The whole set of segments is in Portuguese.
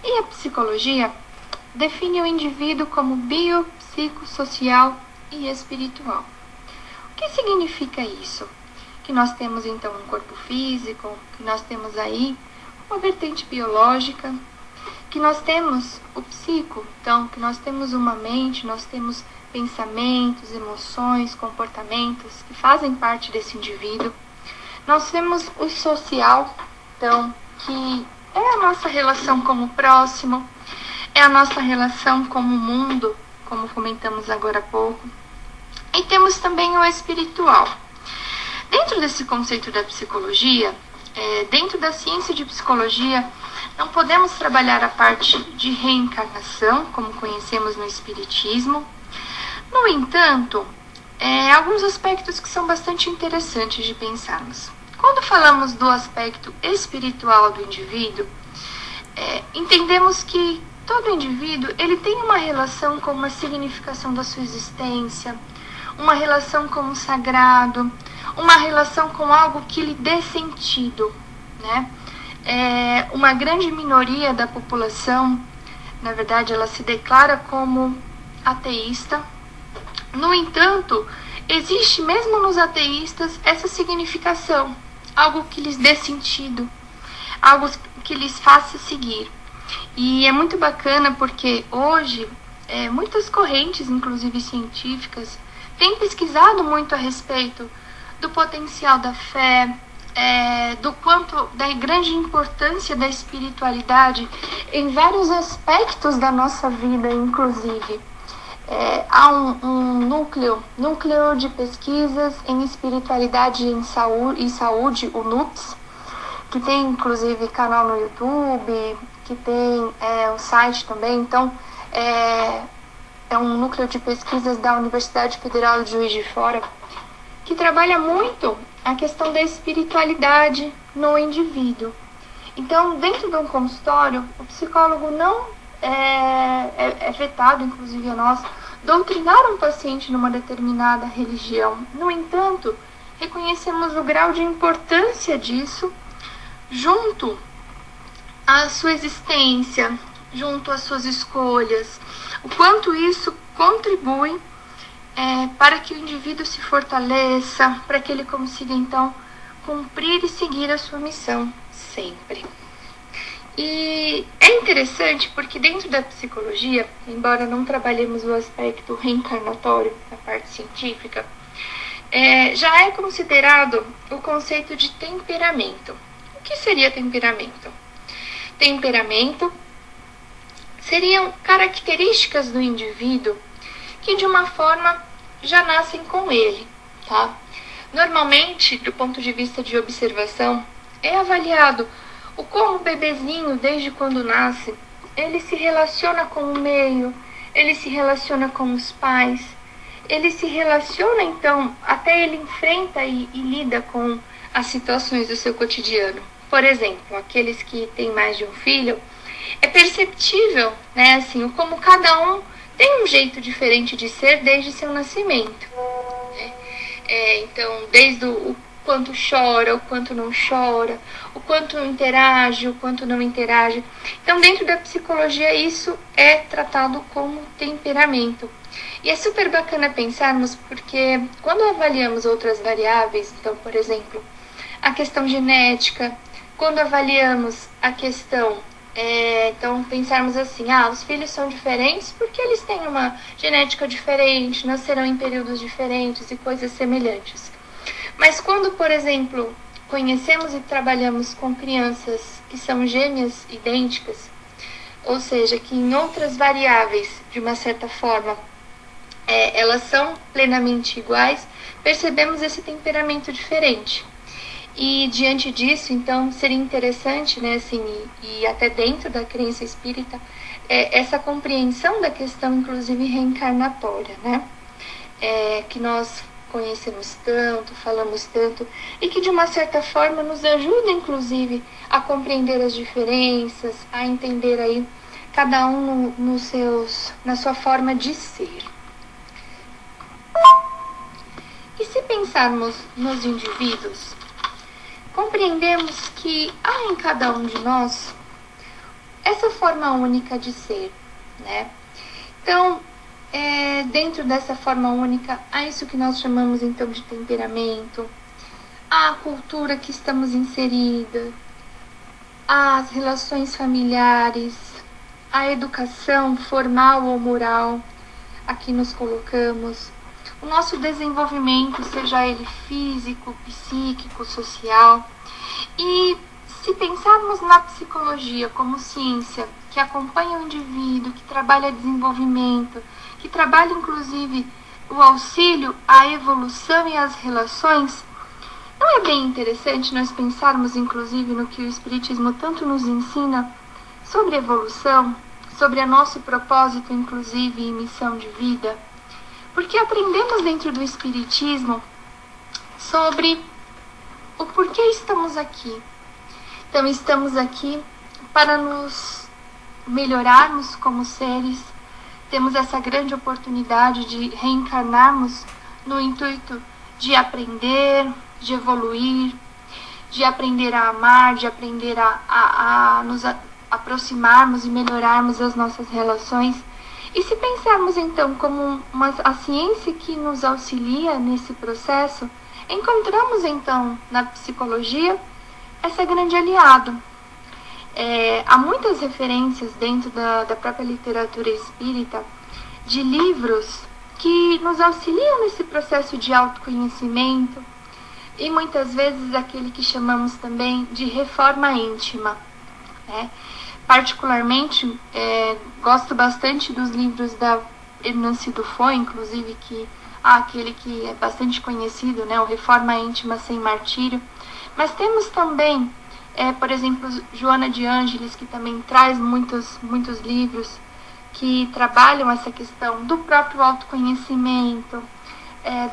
E a psicologia define o indivíduo como biopsicossocial e espiritual. O que significa isso? Que nós temos então um corpo físico, que nós temos aí uma vertente biológica, que nós temos o psico, então que nós temos uma mente, nós temos pensamentos, emoções, comportamentos que fazem parte desse indivíduo. Nós temos o social, então, que é a nossa relação com o próximo, é a nossa relação com o mundo, como comentamos agora há pouco. E temos também o espiritual. Dentro desse conceito da psicologia, dentro da ciência de psicologia, não podemos trabalhar a parte de reencarnação, como conhecemos no espiritismo. No entanto, alguns aspectos que são bastante interessantes de pensarmos. Quando falamos do aspecto espiritual do indivíduo, entendemos que todo indivíduo ele tem uma relação com uma significação da sua existência, uma relação com o sagrado, uma relação com algo que lhe dê sentido, né? Uma grande minoria da população, na verdade, ela se declara como ateísta. No entanto, existe mesmo nos ateístas essa significação, algo que lhes dê sentido, algo que lhes faça seguir. E é muito bacana porque hoje muitas correntes, inclusive científicas, têm pesquisado muito a respeito do potencial da fé, do quanto da grande importância da espiritualidade em vários aspectos da nossa vida, inclusive. Há um núcleo de pesquisas em espiritualidade e saúde, o NUPS, que tem inclusive canal no YouTube, que tem um site também. Então, é um núcleo de pesquisas da Universidade Federal de Juiz de Fora, que trabalha muito a questão da espiritualidade no indivíduo. Então, dentro de um consultório, o psicólogo não é vetado, inclusive a nós, doutrinar um paciente numa determinada religião. No entanto, reconhecemos o grau de importância disso junto à sua existência, junto às suas escolhas, o quanto isso contribui para que o indivíduo se fortaleça, para que ele consiga, então, cumprir e seguir a sua missão sempre. E é interessante porque dentro da psicologia, embora não trabalhemos o aspecto reencarnatório, na parte científica, já é considerado o conceito de temperamento. O que seria temperamento? Temperamento seriam características do indivíduo que de uma forma já nascem com ele, tá? Normalmente, do ponto de vista de observação, é avaliado o como o bebezinho, desde quando nasce, ele se relaciona com o meio, ele se relaciona com os pais, ele se relaciona, então, até ele enfrenta e lida com as situações do seu cotidiano. Por exemplo, aqueles que têm mais de um filho, é perceptível, né, assim, como cada um tem um jeito diferente de ser desde seu nascimento. Né? Então, desde o quanto chora, o quanto não chora, o quanto interage, o quanto não interage. Então, dentro da psicologia, isso é tratado como temperamento. E é super bacana pensarmos porque quando avaliamos outras variáveis, então, por exemplo, a questão genética, quando avaliamos a questão, então pensarmos assim, os filhos são diferentes porque eles têm uma genética diferente, nascerão em períodos diferentes e coisas semelhantes. Mas quando, por exemplo, conhecemos e trabalhamos com crianças que são gêmeas idênticas, ou seja, que em outras variáveis, de uma certa forma, elas são plenamente iguais, percebemos esse temperamento diferente. E diante disso, então, seria interessante, né, assim, e até dentro da crença espírita, essa compreensão da questão, inclusive, reencarnatória, né? Que nós conhecemos tanto, falamos tanto, e que de uma certa forma nos ajuda, inclusive, a compreender as diferenças, a entender aí cada um na sua forma de ser. E se pensarmos nos indivíduos, compreendemos que há em cada um de nós essa forma única de ser, né? Então, dentro dessa forma única, há isso que nós chamamos então de temperamento, a cultura que estamos inserida, as relações familiares, a educação formal ou moral a que nos colocamos, o nosso desenvolvimento, seja ele físico, psíquico, social. E se pensarmos na psicologia como ciência que acompanha o indivíduo, que trabalha desenvolvimento, que trabalha inclusive o auxílio à evolução e às relações, não é bem interessante nós pensarmos inclusive no que o Espiritismo tanto nos ensina sobre evolução, sobre o nosso propósito inclusive e missão de vida? Porque aprendemos dentro do Espiritismo sobre o porquê estamos aqui. Então, estamos aqui para nos melhorarmos como seres. Temos essa grande oportunidade de reencarnarmos no intuito de aprender, de evoluir, de aprender a amar, de aprender a nos aproximarmos e melhorarmos as nossas relações. E se pensarmos então como a ciência que nos auxilia nesse processo, encontramos então na psicologia essa grande aliado. Há muitas referências dentro da própria literatura espírita de livros que nos auxiliam nesse processo de autoconhecimento e muitas vezes aquele que chamamos também de reforma íntima, né? Particularmente, gosto bastante dos livros da Hermance Dufour, inclusive aquele que é bastante conhecido, né, o Reforma Íntima Sem Martírio. Mas temos também, por exemplo, Joana de Ângeles, que também traz muitos livros que trabalham essa questão do próprio autoconhecimento,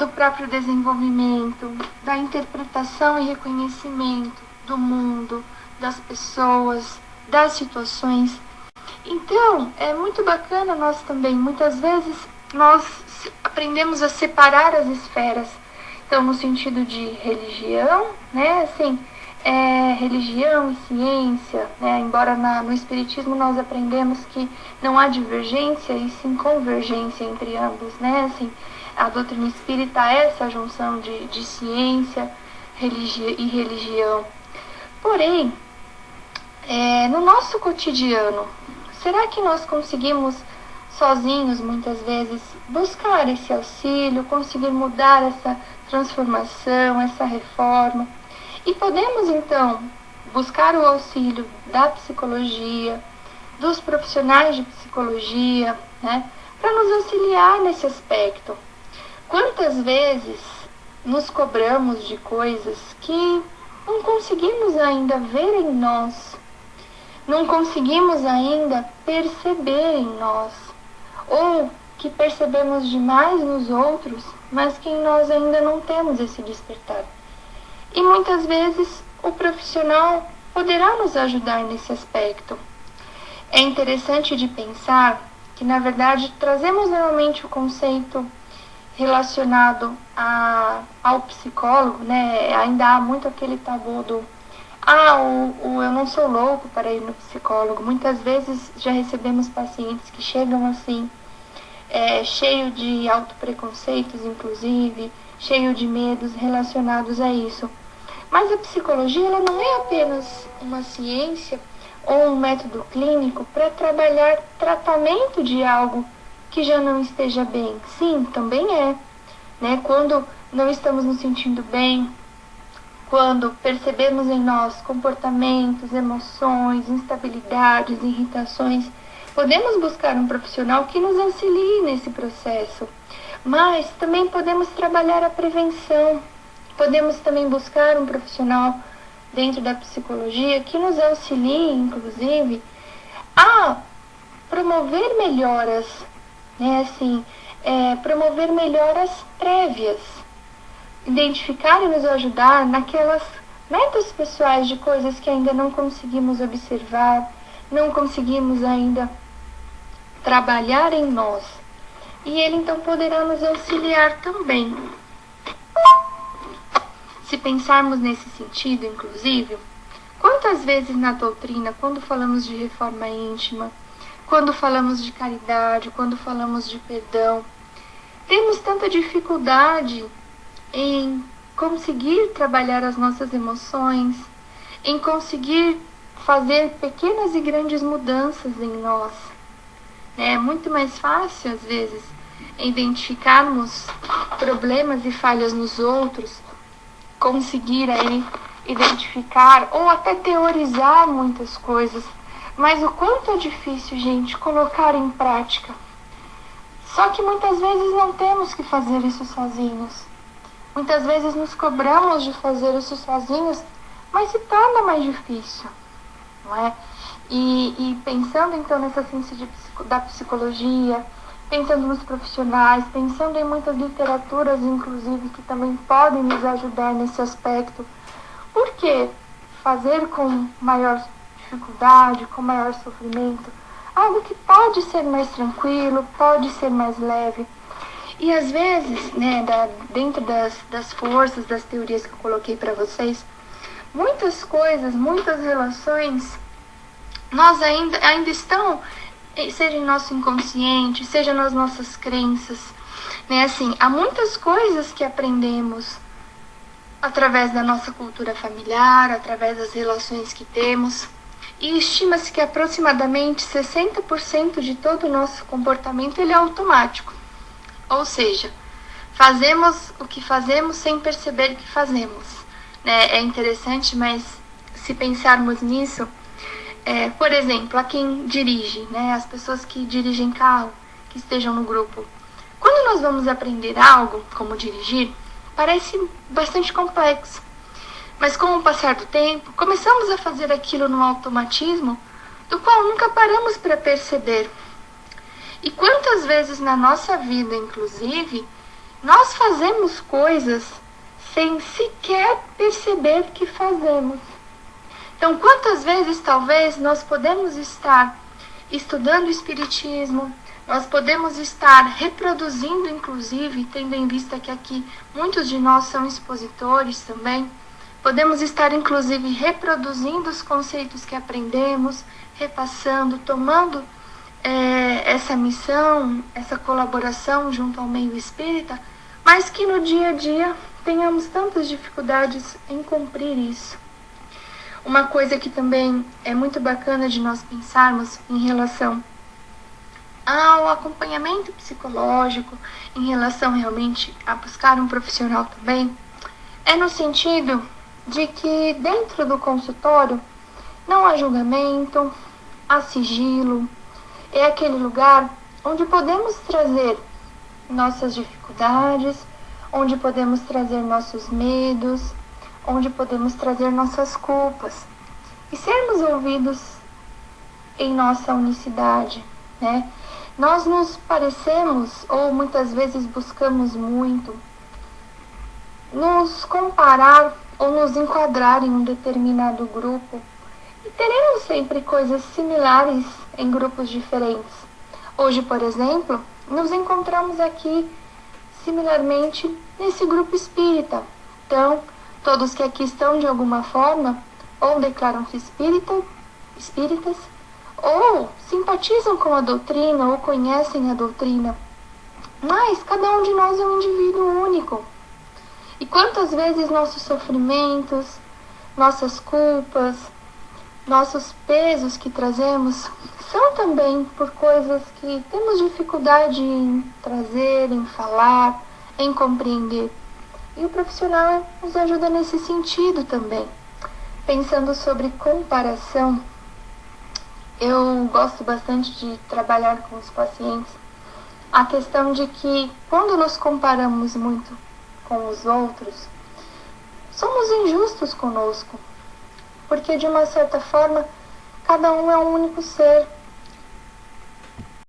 do próprio desenvolvimento, da interpretação e reconhecimento do mundo, das pessoas, das situações. Então, é muito bacana nós também, muitas vezes, nós aprendemos a separar as esferas. Então, no sentido de religião, né, assim, religião e ciência, né, embora no Espiritismo nós aprendemos que não há divergência e sim convergência entre ambos, né, assim, a doutrina espírita é essa junção de ciência e religião. Porém, no nosso cotidiano, será que nós conseguimos sozinhos, muitas vezes, buscar esse auxílio, conseguir mudar essa transformação, essa reforma? E podemos, então, buscar o auxílio da psicologia, dos profissionais de psicologia, né, para nos auxiliar nesse aspecto. Quantas vezes nos cobramos de coisas que não conseguimos ainda ver em nós, não conseguimos ainda perceber em nós, ou que percebemos demais nos outros, mas que em nós ainda não temos esse despertar. E muitas vezes o profissional poderá nos ajudar nesse aspecto. É interessante de pensar que, na verdade, trazemos normalmente o conceito relacionado ao psicólogo, né? Ainda há muito aquele tabu do eu não sou louco para ir no psicólogo. Muitas vezes já recebemos pacientes que chegam assim, cheio de autopreconceitos, inclusive, cheio de medos relacionados a isso. Mas a psicologia, ela não é apenas uma ciência ou um método clínico para trabalhar tratamento de algo que já não esteja bem. Sim, também é, né? Quando não estamos nos sentindo bem, quando percebemos em nós comportamentos, emoções, instabilidades, irritações, podemos buscar um profissional que nos auxilie nesse processo. Mas também podemos trabalhar a prevenção. Podemos também buscar um profissional dentro da psicologia que nos auxilie, inclusive, a promover melhoras, né? Assim, promover melhoras prévias. Identificar e nos ajudar naquelas metas pessoais de coisas que ainda não conseguimos observar, não conseguimos ainda trabalhar em nós. E ele então poderá nos auxiliar também. Se pensarmos nesse sentido, inclusive, Quantas vezes na doutrina, quando falamos de reforma íntima, quando falamos de caridade, quando falamos de perdão, temos tanta dificuldade em conseguir trabalhar as nossas emoções, em conseguir fazer pequenas e grandes mudanças em nós. É muito mais fácil, às vezes, identificarmos problemas e falhas nos outros, conseguir aí identificar ou até teorizar muitas coisas, mas o quanto é difícil, gente, colocar em prática. Só que muitas vezes não temos que fazer isso sozinhos. Muitas vezes nos cobramos de fazer isso sozinhos, mas se torna mais difícil, não é? E pensando então nessa ciência da psicologia, pensando nos profissionais, pensando em muitas literaturas, inclusive, que também podem nos ajudar nesse aspecto. Por que fazer com maior dificuldade, com maior sofrimento? Algo que pode ser mais tranquilo, pode ser mais leve. E às vezes, né, dentro das forças, das teorias que eu coloquei para vocês, muitas coisas, muitas relações, nós ainda estão, seja em nosso inconsciente, seja nas nossas crenças, né? Assim, há muitas coisas que aprendemos através da nossa cultura familiar, através das relações que temos, e estima-se que aproximadamente 60% de todo o nosso comportamento ele é automático. Ou seja, fazemos o que fazemos sem perceber que fazemos. É interessante, mas se pensarmos nisso, por exemplo, a quem dirige, né, as pessoas que dirigem carro, que estejam no grupo. Quando nós vamos aprender algo, como dirigir, parece bastante complexo. Mas com o passar do tempo, começamos a fazer aquilo no automatismo, do qual nunca paramos para perceber. E quantas vezes na nossa vida, inclusive, nós fazemos coisas sem sequer perceber que fazemos. Então, quantas vezes, talvez, nós podemos estar estudando o Espiritismo, nós podemos estar reproduzindo, inclusive, tendo em vista que aqui muitos de nós são expositores também, podemos estar, inclusive, reproduzindo os conceitos que aprendemos, repassando, tomando essa missão, essa colaboração junto ao meio espírita, mas que no dia a dia tenhamos tantas dificuldades em cumprir isso. Uma coisa que também é muito bacana de nós pensarmos em relação ao acompanhamento psicológico, em relação realmente a buscar um profissional também, é no sentido de que dentro do consultório não há julgamento, há sigilo, é aquele lugar onde podemos trazer nossas dificuldades, onde podemos trazer nossos medos, onde podemos trazer nossas culpas e sermos ouvidos em nossa unicidade, né? Nós nos parecemos, ou muitas vezes buscamos muito, nos comparar ou nos enquadrar em um determinado grupo, e teremos sempre coisas similares em grupos diferentes. Hoje, por exemplo, nos encontramos aqui similarmente nesse grupo espírita. Então, todos que aqui estão de alguma forma, ou declaram-se espíritas, ou simpatizam com a doutrina, ou conhecem a doutrina. Mas cada um de nós é um indivíduo único. E quantas vezes nossos sofrimentos, nossas culpas, nossos pesos que trazemos são também por coisas que temos dificuldade em trazer, em falar, em compreender. E o profissional nos ajuda nesse sentido também. Pensando sobre comparação, eu gosto bastante de trabalhar com os pacientes a questão de que quando nos comparamos muito com os outros, somos injustos conosco, porque de uma certa forma cada um é um único ser,